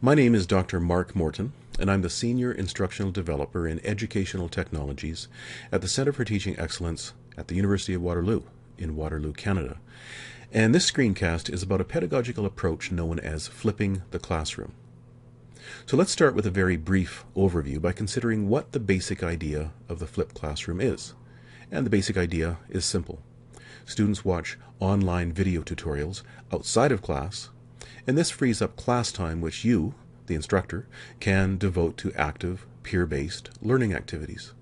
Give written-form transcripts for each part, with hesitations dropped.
My name is Dr. Mark Morton, and I'm the Senior Instructional Developer in Educational Technologies at the Centre for Teaching Excellence at the University of Waterloo in Waterloo, Canada. And this screencast is about a pedagogical approach known as flipping the classroom. So let's start with a very brief overview by considering what the basic idea of the flipped classroom is. And the basic idea is simple. Students watch online video tutorials outside of class, and this frees up class time which you, the instructor, can devote to active, peer-based learning activities.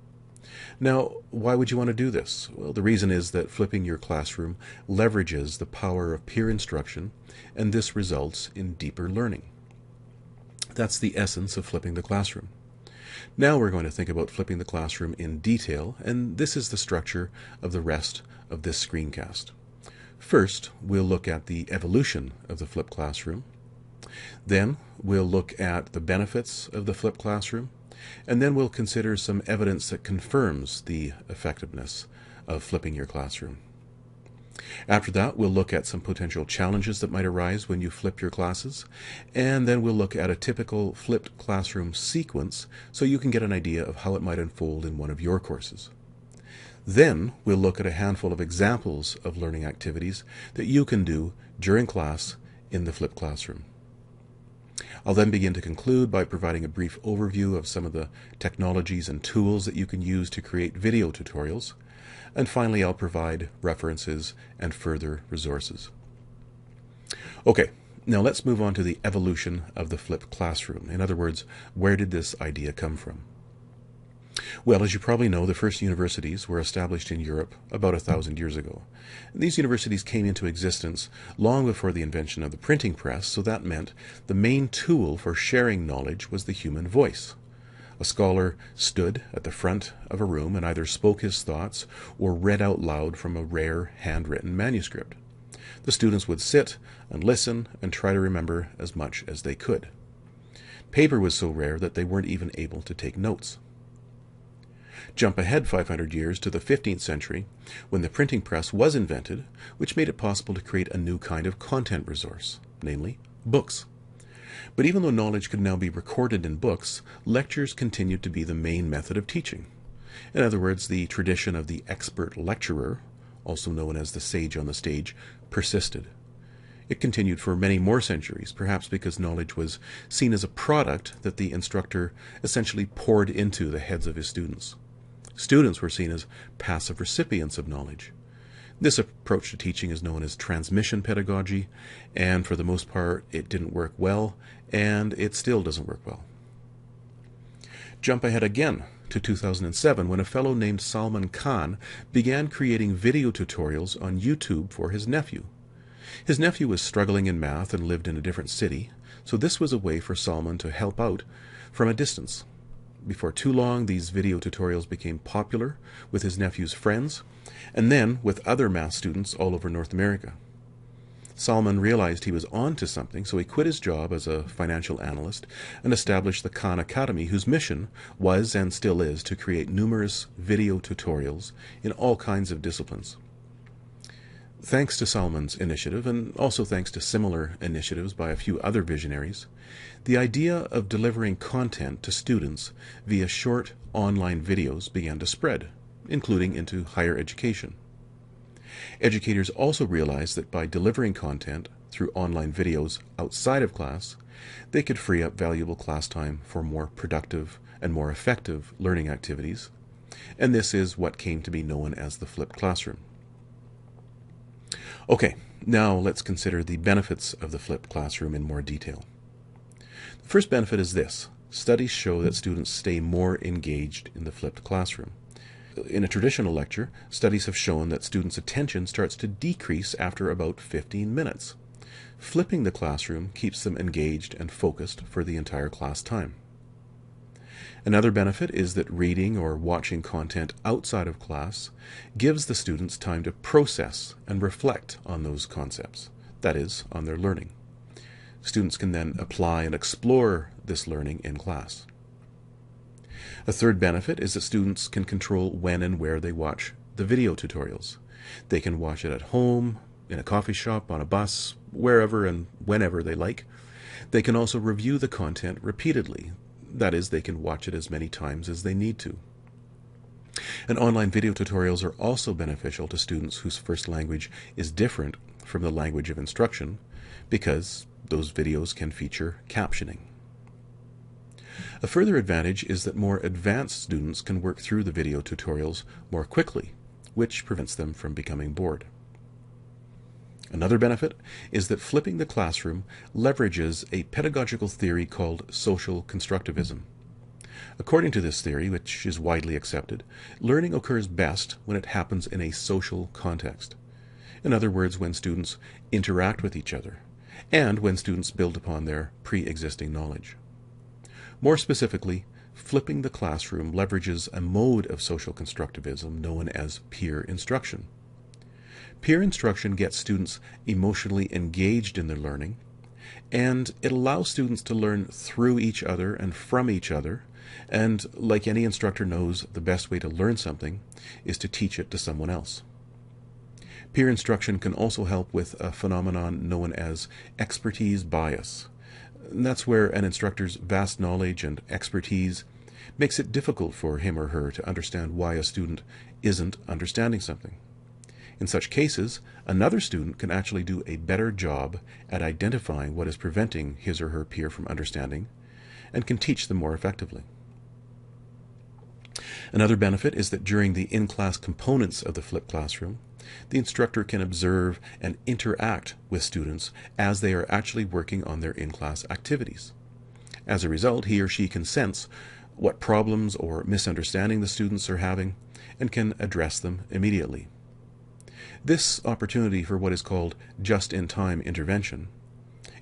Now, why would you want to do this? Well, the reason is that flipping your classroom leverages the power of peer instruction, and this results in deeper learning. That's the essence of flipping the classroom. Now we're going to think about flipping the classroom in detail, and this is the structure of the rest of this screencast. First, we'll look at the evolution of the flipped classroom. Then we'll look at the benefits of the flipped classroom, and then we'll consider some evidence that confirms the effectiveness of flipping your classroom. After that, we'll look at some potential challenges that might arise when you flip your classes, and then we'll look at a typical flipped classroom sequence so you can get an idea of how it might unfold in one of your courses. Then we'll look at a handful of examples of learning activities that you can do during class in the flipped classroom. I'll then begin to conclude by providing a brief overview of some of the technologies and tools that you can use to create video tutorials. And finally, I'll provide references and further resources. Okay, now let's move on to the evolution of the flipped classroom. In other words, where did this idea come from? Well, as you probably know, the first universities were established in Europe about 1,000 years ago. And these universities came into existence long before the invention of the printing press, so that meant the main tool for sharing knowledge was the human voice. A scholar stood at the front of a room and either spoke his thoughts or read out loud from a rare handwritten manuscript. The students would sit and listen and try to remember as much as they could. Paper was so rare that they weren't even able to take notes. Jump ahead 500 years to the 15th century when the printing press was invented, which made it possible to create a new kind of content resource, namely books. But even though knowledge could now be recorded in books, lectures continued to be the main method of teaching. In other words, the tradition of the expert lecturer, also known as the sage on the stage, persisted. It continued for many more centuries, perhaps because knowledge was seen as a product that the instructor essentially poured into the heads of his students. Students were seen as passive recipients of knowledge. This approach to teaching is known as transmission pedagogy, and for the most part it didn't work well, and it still doesn't work well. Jump ahead again to 2007 when a fellow named Salman Khan began creating video tutorials on YouTube for his nephew. His nephew was struggling in math and lived in a different city, so this was a way for Salman to help out from a distance. Before too long, these video tutorials became popular with his nephew's friends, and then with other math students all over North America. Salman realized he was on to something, so he quit his job as a financial analyst and established the Khan Academy, whose mission was and still is to create numerous video tutorials in all kinds of disciplines. Thanks to Salman's initiative, and also thanks to similar initiatives by a few other visionaries, the idea of delivering content to students via short online videos began to spread, including into higher education. Educators also realized that by delivering content through online videos outside of class, they could free up valuable class time for more productive and more effective learning activities, and this is what came to be known as the flipped classroom. Okay, now let's consider the benefits of the flipped classroom in more detail. The first benefit is this. Studies show that students stay more engaged in the flipped classroom. In a traditional lecture, studies have shown that students' attention starts to decrease after about 15 minutes. Flipping the classroom keeps them engaged and focused for the entire class time. Another benefit is that reading or watching content outside of class gives the students time to process and reflect on those concepts, that is, on their learning. Students can then apply and explore this learning in class. A third benefit is that students can control when and where they watch the video tutorials. They can watch it at home, in a coffee shop, on a bus, wherever and whenever they like. They can also review the content repeatedly. That is, they can watch it as many times as they need to. And online video tutorials are also beneficial to students whose first language is different from the language of instruction, because those videos can feature captioning. A further advantage is that more advanced students can work through the video tutorials more quickly, which prevents them from becoming bored. Another benefit is that flipping the classroom leverages a pedagogical theory called social constructivism. According to this theory, which is widely accepted, learning occurs best when it happens in a social context. In other words, when students interact with each other, and when students build upon their pre-existing knowledge. More specifically, flipping the classroom leverages a mode of social constructivism known as peer instruction. Peer instruction gets students emotionally engaged in their learning, and it allows students to learn through each other and from each other, and like any instructor knows, the best way to learn something is to teach it to someone else. Peer instruction can also help with a phenomenon known as expertise bias. And that's where an instructor's vast knowledge and expertise makes it difficult for him or her to understand why a student isn't understanding something. In such cases, another student can actually do a better job at identifying what is preventing his or her peer from understanding, and can teach them more effectively. Another benefit is that during the in-class components of the flipped classroom, the instructor can observe and interact with students as they are actually working on their in-class activities. As a result, he or she can sense what problems or misunderstanding the students are having and can address them immediately. This opportunity for what is called just-in-time intervention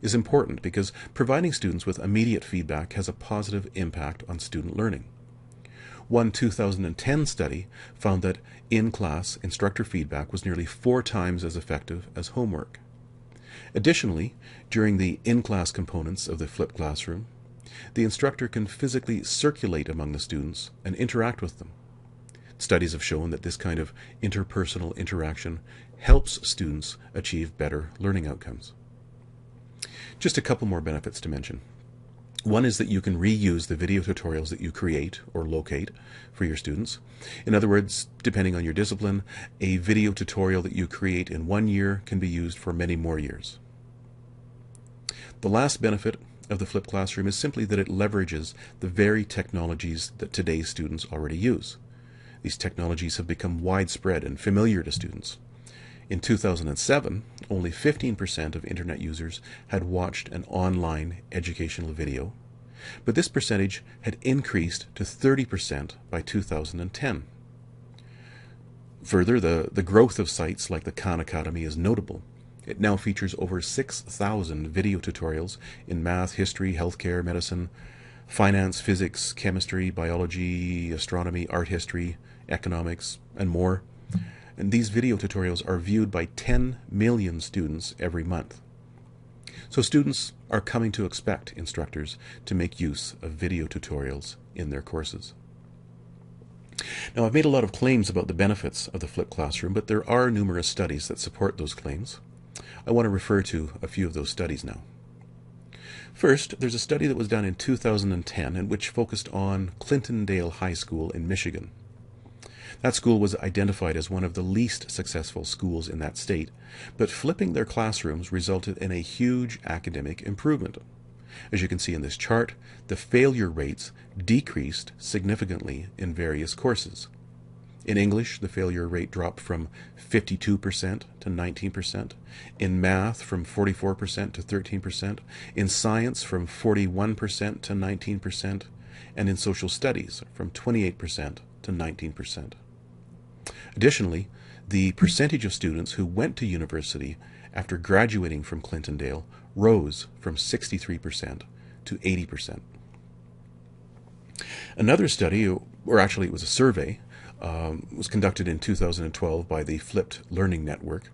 is important because providing students with immediate feedback has a positive impact on student learning. One 2010 study found that in-class instructor feedback was nearly 4 times as effective as homework. Additionally, during the in-class components of the flipped classroom, the instructor can physically circulate among the students and interact with them. Studies have shown that this kind of interpersonal interaction helps students achieve better learning outcomes. Just a couple more benefits to mention. One is that you can reuse the video tutorials that you create or locate for your students. In other words, depending on your discipline, a video tutorial that you create in 1 year can be used for many more years. The last benefit of the flipped classroom is simply that it leverages the very technologies that today's students already use. These technologies have become widespread and familiar to students. In 2007, only 15% of Internet users had watched an online educational video, but this percentage had increased to 30% by 2010. Further, the growth of sites like the Khan Academy is notable. It now features over 6,000 video tutorials in math, history, healthcare, medicine, finance, physics, chemistry, biology, astronomy, art history, economics, and more. And these video tutorials are viewed by 10 million students every month. So students are coming to expect instructors to make use of video tutorials in their courses. Now, I've made a lot of claims about the benefits of the flipped classroom, but there are numerous studies that support those claims. I want to refer to a few of those studies now. First, there's a study that was done in 2010 and which focused on Clintondale High School in Michigan. That school was identified as one of the least successful schools in that state, but flipping their classrooms resulted in a huge academic improvement. As you can see in this chart, the failure rates decreased significantly in various courses. In English, the failure rate dropped from 52% to 19%, in math from 44% to 13%, in science from 41% to 19%, and in social studies from 28% to 19%. Additionally, the percentage of students who went to university after graduating from Clintondale rose from 63% to 80%. Another study, or actually it was a survey, was conducted in 2012 by the Flipped Learning Network.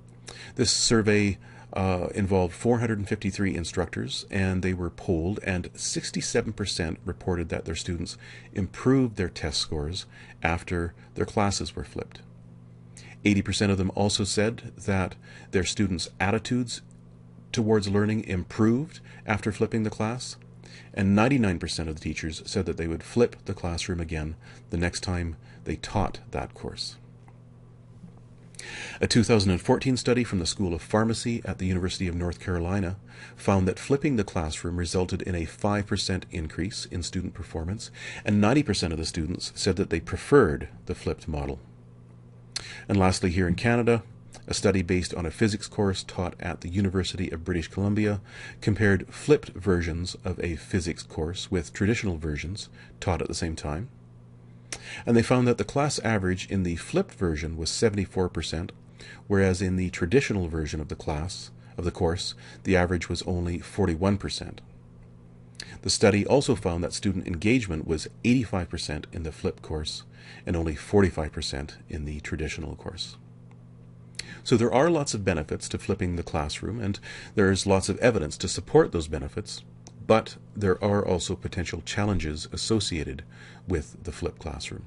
This survey involved 453 instructors, and they were polled, and 67% reported that their students improved their test scores after their classes were flipped. 80% of them also said that their students' attitudes towards learning improved after flipping the class, and 99% of the teachers said that they would flip the classroom again the next time they taught that course. A 2014 study from the School of Pharmacy at the University of North Carolina found that flipping the classroom resulted in a 5% increase in student performance, and 90% of the students said that they preferred the flipped model. And lastly, here in Canada, a study based on a physics course taught at the University of British Columbia compared flipped versions of a physics course with traditional versions taught at the same time. And they found that the class average in the flipped version was 74%, whereas in the traditional version of the course, the average was only 41%. The study also found that student engagement was 85% in the flipped course and only 45% in the traditional course. So there are lots of benefits to flipping the classroom, and there's lots of evidence to support those benefits, but there are also potential challenges associated with the flipped classroom.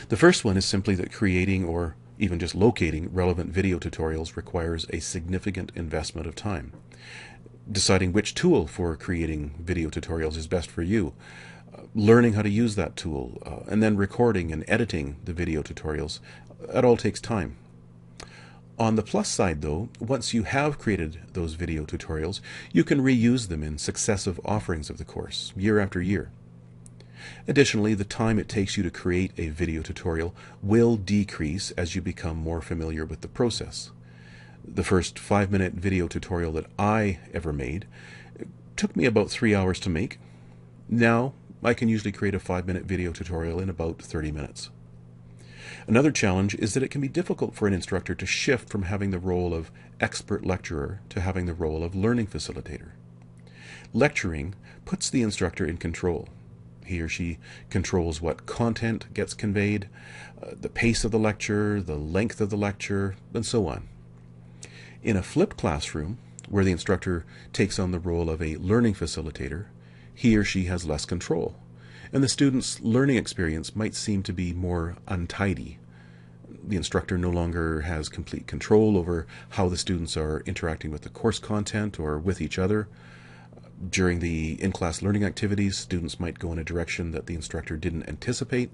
The first one is simply that creating or even just locating relevant video tutorials requires a significant investment of time. Deciding which tool for creating video tutorials is best for you, learning how to use that tool, and then recording and editing the video tutorials, that all takes time. On the plus side, though, once you have created those video tutorials, you can reuse them in successive offerings of the course, year after year. Additionally, the time it takes you to create a video tutorial will decrease as you become more familiar with the process. The first 5-minute video tutorial that I ever made took me about 3 hours to make. Now, I can usually create a 5-minute video tutorial in about 30 minutes. Another challenge is that it can be difficult for an instructor to shift from having the role of expert lecturer to having the role of learning facilitator. Lecturing puts the instructor in control. He or she controls what content gets conveyed, the pace of the lecture, the length of the lecture, and so on. In a flipped classroom, where the instructor takes on the role of a learning facilitator, he or she has less control, and the student's learning experience might seem to be more untidy. The instructor no longer has complete control over how the students are interacting with the course content or with each other. During the in-class learning activities, students might go in a direction that the instructor didn't anticipate.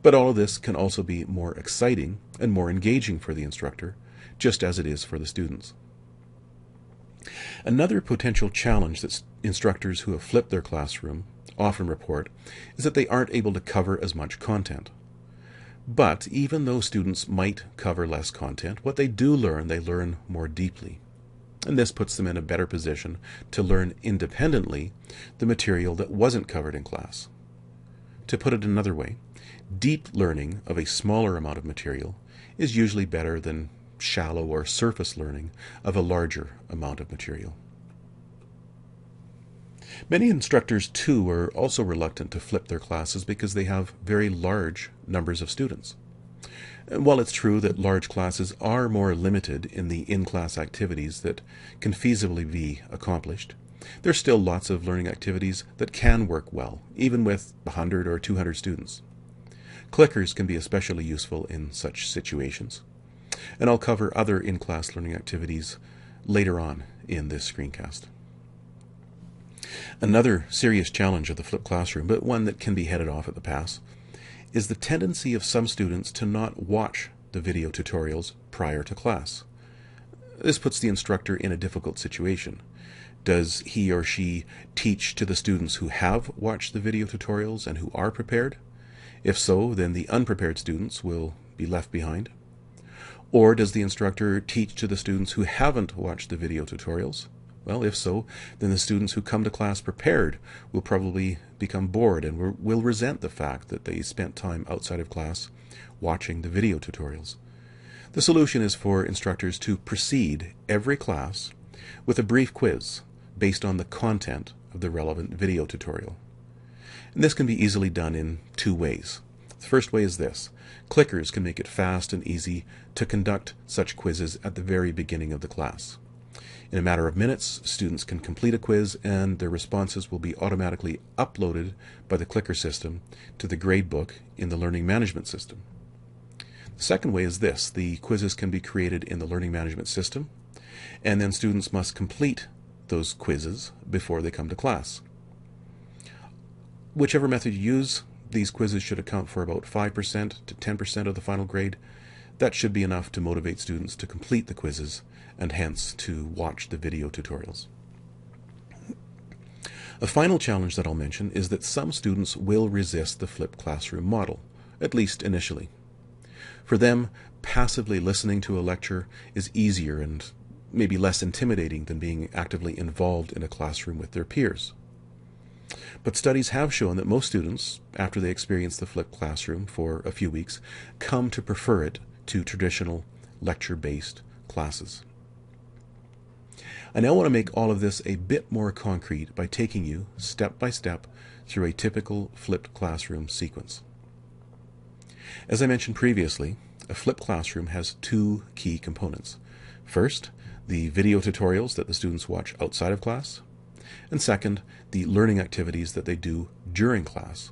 But all of this can also be more exciting and more engaging for the instructor, just as it is for the students. Another potential challenge that instructors who have flipped their classroom often report is that they aren't able to cover as much content. But even though students might cover less content, what they do learn, they learn more deeply. And this puts them in a better position to learn independently the material that wasn't covered in class. To put it another way, deep learning of a smaller amount of material is usually better than shallow or surface learning of a larger amount of material. Many instructors, too, are also reluctant to flip their classes because they have very large numbers of students. And while it's true that large classes are more limited in the in-class activities that can feasibly be accomplished, there's still lots of learning activities that can work well, even with 100 or 200 students. Clickers can be especially useful in such situations, and I'll cover other in-class learning activities later on in this screencast. Another serious challenge of the flipped classroom, but one that can be headed off at the pass, is the tendency of some students to not watch the video tutorials prior to class. This puts the instructor in a difficult situation. Does he or she teach to the students who have watched the video tutorials and who are prepared? If so, then the unprepared students will be left behind. Or does the instructor teach to the students who haven't watched the video tutorials? Well, if so, then the students who come to class prepared will probably become bored and will resent the fact that they spent time outside of class watching the video tutorials. The solution is for instructors to precede every class with a brief quiz based on the content of the relevant video tutorial. And this can be easily done in two ways. The first way is this. Clickers can make it fast and easy to conduct such quizzes at the very beginning of the class. In a matter of minutes, students can complete a quiz and their responses will be automatically uploaded by the clicker system to the gradebook in the learning management system. The second way is this. The quizzes can be created in the learning management system and then students must complete those quizzes before they come to class. Whichever method you use, these quizzes should account for about 5% to 10% of the final grade. That should be enough to motivate students to complete the quizzes and hence to watch the video tutorials. A final challenge that I'll mention is that some students will resist the flipped classroom model, at least initially. For them, passively listening to a lecture is easier and maybe less intimidating than being actively involved in a classroom with their peers. But studies have shown that most students, after they experience the flipped classroom for a few weeks, come to prefer it to traditional lecture-based classes. I now want to make all of this a bit more concrete by taking you step by step through a typical flipped classroom sequence. As I mentioned previously, a flipped classroom has two key components. First, the video tutorials that the students watch outside of class, and second, the learning activities that they do during class.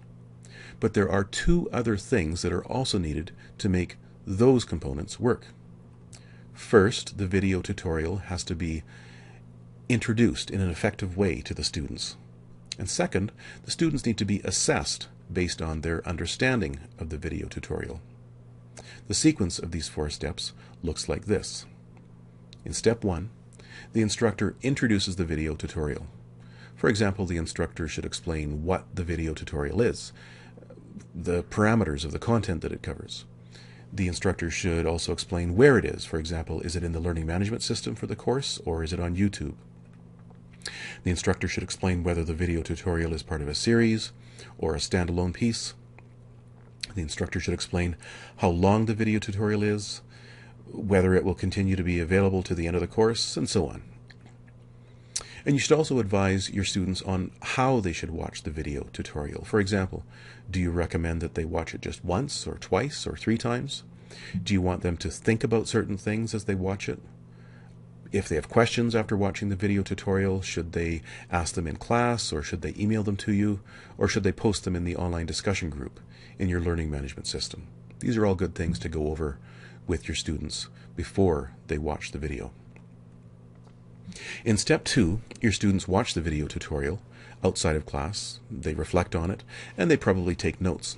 But there are two other things that are also needed to make those components work. First, the video tutorial has to be introduced in an effective way to the students. And second, the students need to be assessed based on their understanding of the video tutorial. The sequence of these four steps looks like this. In step 1, the instructor introduces the video tutorial. For example, the instructor should explain what the video tutorial is, the parameters of the content that it covers. The instructor should also explain where it is. For example, is it in the learning management system for the course, or is it on YouTube? The instructor should explain whether the video tutorial is part of a series or a standalone piece. The instructor should explain how long the video tutorial is, whether it will continue to be available to the end of the course, and so on. And you should also advise your students on how they should watch the video tutorial. For example, do you recommend that they watch it just once or twice or 3 times? Do you want them to think about certain things as they watch it? If they have questions after watching the video tutorial, should they ask them in class, or should they email them to you, or should they post them in the online discussion group in your learning management system? These are all good things to go over with your students before they watch the video. In step 2, your students watch the video tutorial outside of class, they reflect on it, and they probably take notes.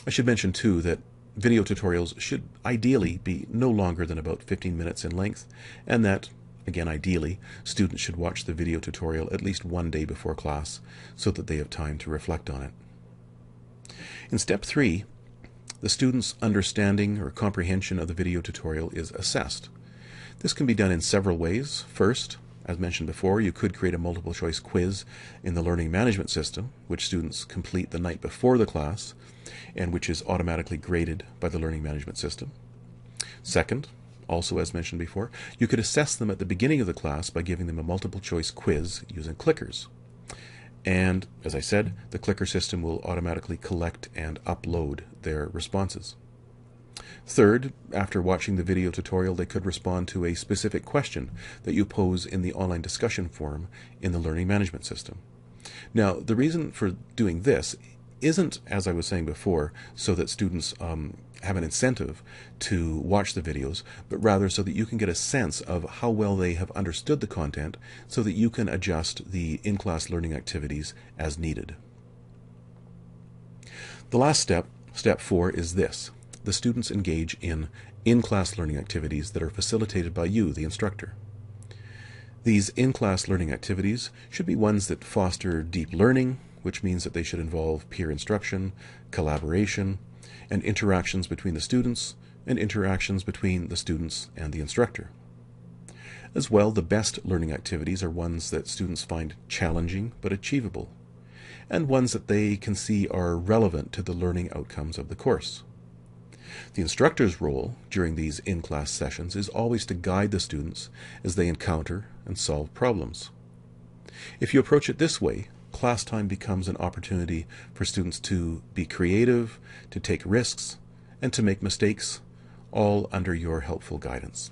I should mention too that video tutorials should ideally be no longer than about 15 minutes in length, and that, again ideally, students should watch the video tutorial at least one day before class so that they have time to reflect on it. In step 3, the student's understanding or comprehension of the video tutorial is assessed. This can be done in several ways. First, as mentioned before, you could create a multiple choice quiz in the learning management system, which students complete the night before the class, and which is automatically graded by the learning management system. Second, also as mentioned before, you could assess them at the beginning of the class by giving them a multiple choice quiz using clickers. And, as I said, the clicker system will automatically collect and upload their responses. Third, after watching the video tutorial, they could respond to a specific question that you pose in the online discussion forum in the learning management system. Now, the reason for doing this isn't, as I was saying before, so that students have an incentive to watch the videos, but rather so that you can get a sense of how well they have understood the content so that you can adjust the in-class learning activities as needed. The last step, step 4, is this. The students engage in-class learning activities that are facilitated by you, the instructor. These in-class learning activities should be ones that foster deep learning, which means that they should involve peer instruction, collaboration, and interactions between the students, and interactions between the students and the instructor. As well, the best learning activities are ones that students find challenging but achievable, and ones that they can see are relevant to the learning outcomes of the course. The instructor's role during these in-class sessions is always to guide the students as they encounter and solve problems. If you approach it this way, class time becomes an opportunity for students to be creative, to take risks, and to make mistakes, all under your helpful guidance.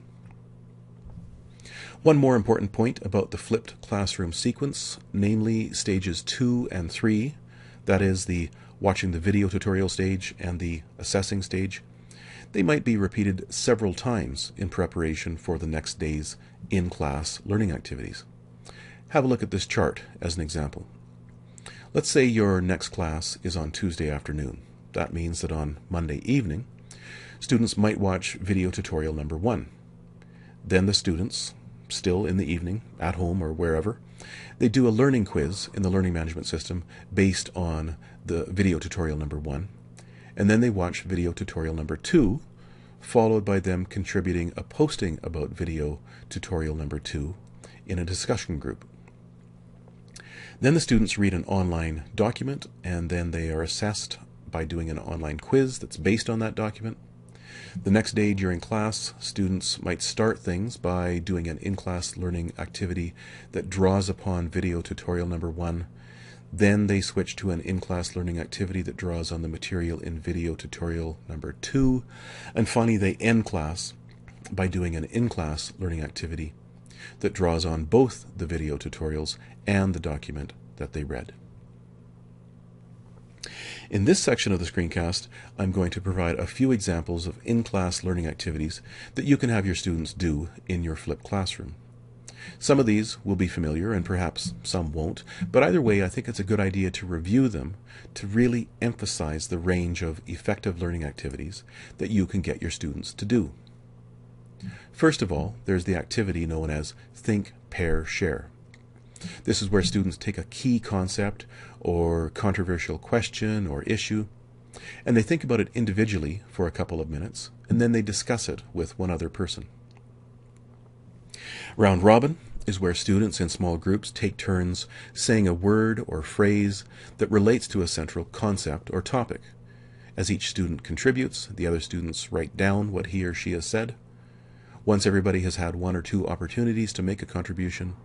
One more important point about the flipped classroom sequence, namely stages 2 and 3, that is the watching the video tutorial stage and the assessing stage. They might be repeated several times in preparation for the next day's in-class learning activities. Have a look at this chart as an example. Let's say your next class is on Tuesday afternoon. That means that on Monday evening, students might watch video tutorial number 1. Then the students, still in the evening, at home or wherever, they do a learning quiz in the learning management system based on the video tutorial number 1. And then they watch video tutorial number 2, followed by them contributing a posting about video tutorial number 2 in a discussion group. Then the students read an online document, and then they are assessed by doing an online quiz that's based on that document. The next day during class, students might start things by doing an in-class learning activity that draws upon video tutorial number 1. Then they switch to an in-class learning activity that draws on the material in video tutorial number 2. And finally, they end class by doing an in-class learning activity that draws on both the video tutorials and the document that they read. In this section of the screencast, I'm going to provide a few examples of in-class learning activities that you can have your students do in your flipped classroom. Some of these will be familiar and perhaps some won't, but either way I think it's a good idea to review them to really emphasize the range of effective learning activities that you can get your students to do. First of all, there's the activity known as Think, Pair, Share. This is where students take a key concept or controversial question or issue, and they think about it individually for a couple of minutes, and then they discuss it with one other person. Round Robin is where students in small groups take turns saying a word or phrase that relates to a central concept or topic. As each student contributes, the other students write down what he or she has said. Once everybody has had 1 or 2 opportunities to make a contribution,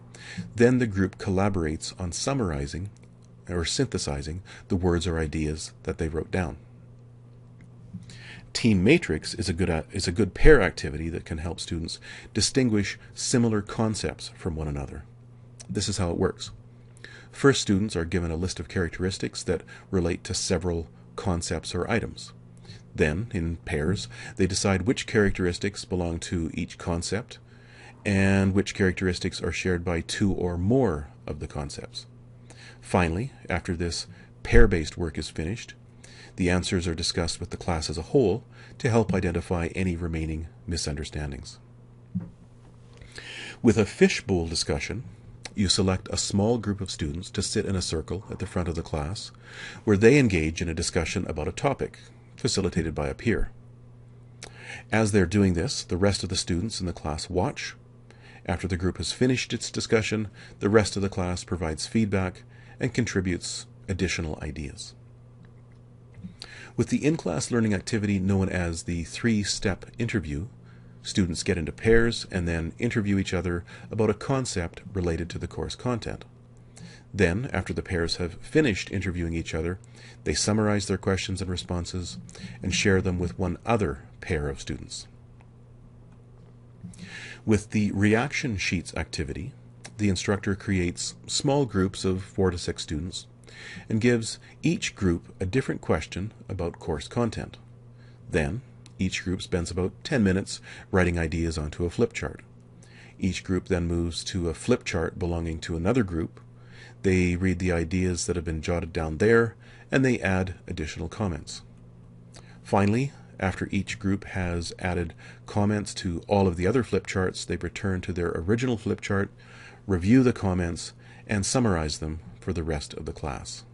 then the group collaborates on summarizing or synthesizing the words or ideas that they wrote down. Team Matrix is a good pair activity that can help students distinguish similar concepts from one another. This is how it works. First, students are given a list of characteristics that relate to several concepts or items. Then, in pairs, they decide which characteristics belong to each concept and which characteristics are shared by 2 or more of the concepts. Finally, after this pair-based work is finished, the answers are discussed with the class as a whole to help identify any remaining misunderstandings. With a fishbowl discussion, you select a small group of students to sit in a circle at the front of the class where they engage in a discussion about a topic, facilitated by a peer. As they're doing this, the rest of the students in the class watch. After the group has finished its discussion, the rest of the class provides feedback and contributes additional ideas. With the in-class learning activity known as the 3-step interview, students get into pairs and then interview each other about a concept related to the course content. Then, after the pairs have finished interviewing each other, they summarize their questions and responses and share them with one other pair of students. With the reaction sheets activity, the instructor creates small groups of 4 to 6 students and gives each group a different question about course content. Then, each group spends about 10 minutes writing ideas onto a flip chart. Each group then moves to a flip chart belonging to another group. They read the ideas that have been jotted down there, and they add additional comments. Finally, after each group has added comments to all of the other flip charts, they return to their original flip chart, review the comments, and summarize them for the rest of the class.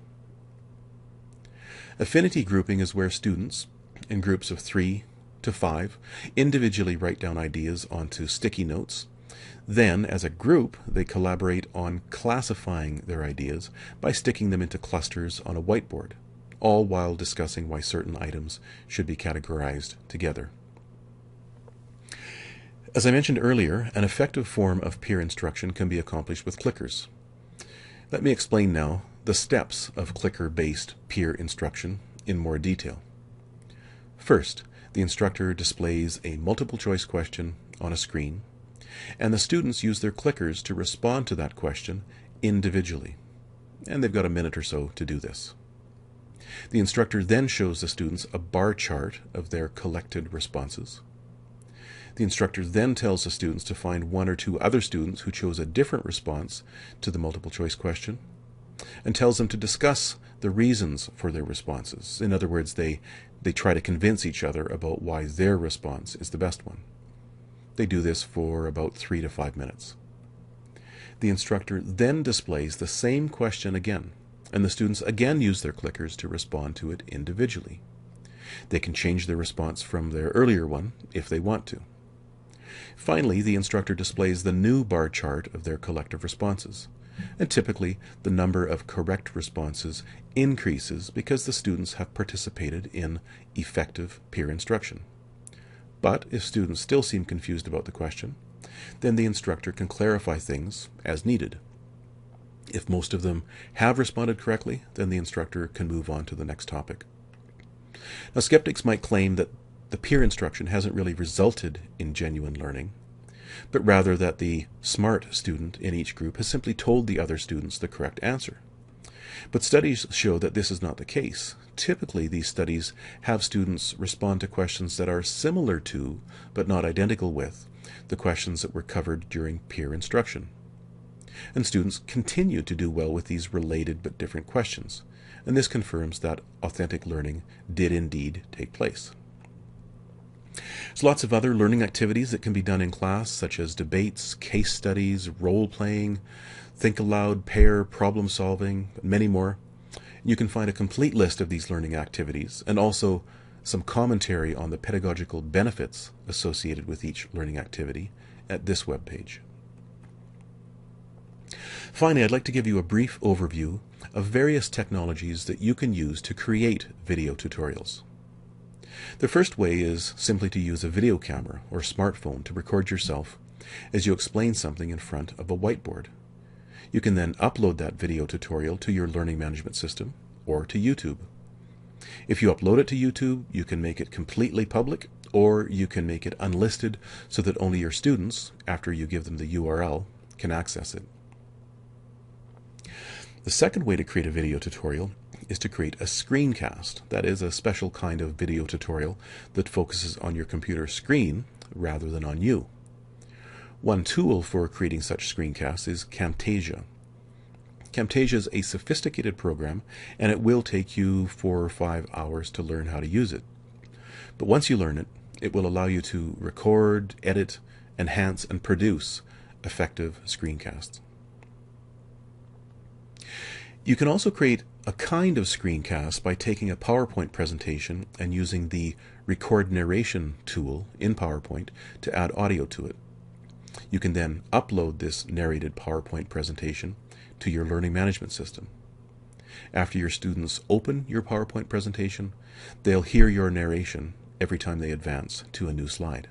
Affinity grouping is where students, in groups of 3 to 5, individually write down ideas onto sticky notes. Then, as a group, they collaborate on classifying their ideas by sticking them into clusters on a whiteboard, all while discussing why certain items should be categorized together. As I mentioned earlier, an effective form of peer instruction can be accomplished with clickers. Let me explain now the steps of clicker-based peer instruction in more detail. First, the instructor displays a multiple-choice question on a screen, and the students use their clickers to respond to that question individually. And they've got a minute or so to do this. The instructor then shows the students a bar chart of their collected responses. The instructor then tells the students to find one or two other students who chose a different response to the multiple choice question, and tells them to discuss the reasons for their responses. In other words, they try to convince each other about why their response is the best one. They do this for about 3 to 5 minutes. The instructor then displays the same question again, and the students again use their clickers to respond to it individually. They can change their response from their earlier one if they want to. Finally, the instructor displays the new bar chart of their collective responses, and typically the number of correct responses increases because the students have participated in effective peer instruction. But if students still seem confused about the question, then the instructor can clarify things as needed. If most of them have responded correctly, then the instructor can move on to the next topic. Now, skeptics might claim that the peer instruction hasn't really resulted in genuine learning, but rather that the smart student in each group has simply told the other students the correct answer. But studies show that this is not the case. Typically, these studies have students respond to questions that are similar to, but not identical with, the questions that were covered during peer instruction. And students continue to do well with these related but different questions, and this confirms that authentic learning did indeed take place. There's lots of other learning activities that can be done in class, such as debates, case studies, role-playing, think aloud, pair, problem solving, and many more. You can find a complete list of these learning activities and also some commentary on the pedagogical benefits associated with each learning activity at this webpage. Finally, I'd like to give you a brief overview of various technologies that you can use to create video tutorials. The first way is simply to use a video camera or smartphone to record yourself as you explain something in front of a whiteboard. You can then upload that video tutorial to your learning management system or to YouTube. If you upload it to YouTube, you can make it completely public, or you can make it unlisted so that only your students, after you give them the URL, can access it. The second way to create a video tutorial is to create a screencast. That is a special kind of video tutorial that focuses on your computer screen rather than on you. One tool for creating such screencasts is Camtasia. Camtasia is a sophisticated program, and it will take you 4 or 5 hours to learn how to use it. But once you learn it, it will allow you to record, edit, enhance, and produce effective screencasts. You can also create a kind of screencast by taking a PowerPoint presentation and using the Record Narration tool in PowerPoint to add audio to it. You can then upload this narrated PowerPoint presentation to your learning management system. After your students open your PowerPoint presentation, they'll hear your narration every time they advance to a new slide.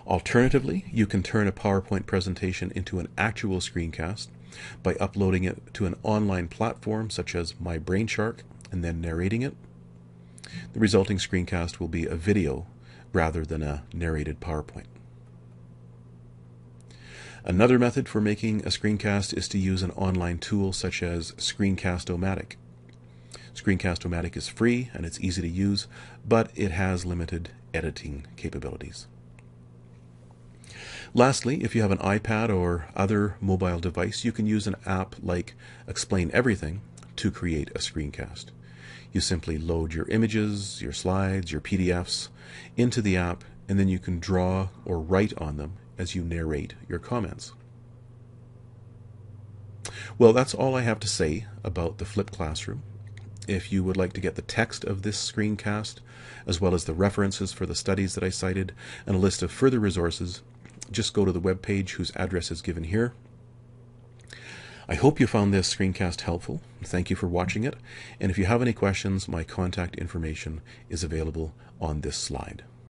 Alternatively, you can turn a PowerPoint presentation into an actual screencast by uploading it to an online platform such as MyBrainShark and then narrating it. The resulting screencast will be a video rather than a narrated PowerPoint. Another method for making a screencast is to use an online tool such as Screencast-O-Matic. Screencast-O-Matic is free and it's easy to use, but it has limited editing capabilities. Lastly, if you have an iPad or other mobile device, you can use an app like Explain Everything to create a screencast. You simply load your images, your slides, your PDFs into the app, and then you can draw or write on them as you narrate your comments. Well, that's all I have to say about the flipped classroom. If you would like to get the text of this screencast, as well as the references for the studies that I cited, and a list of further resources, just go to the webpage whose address is given here. I hope you found this screencast helpful. Thank you for watching it. And if you have any questions, my contact information is available on this slide.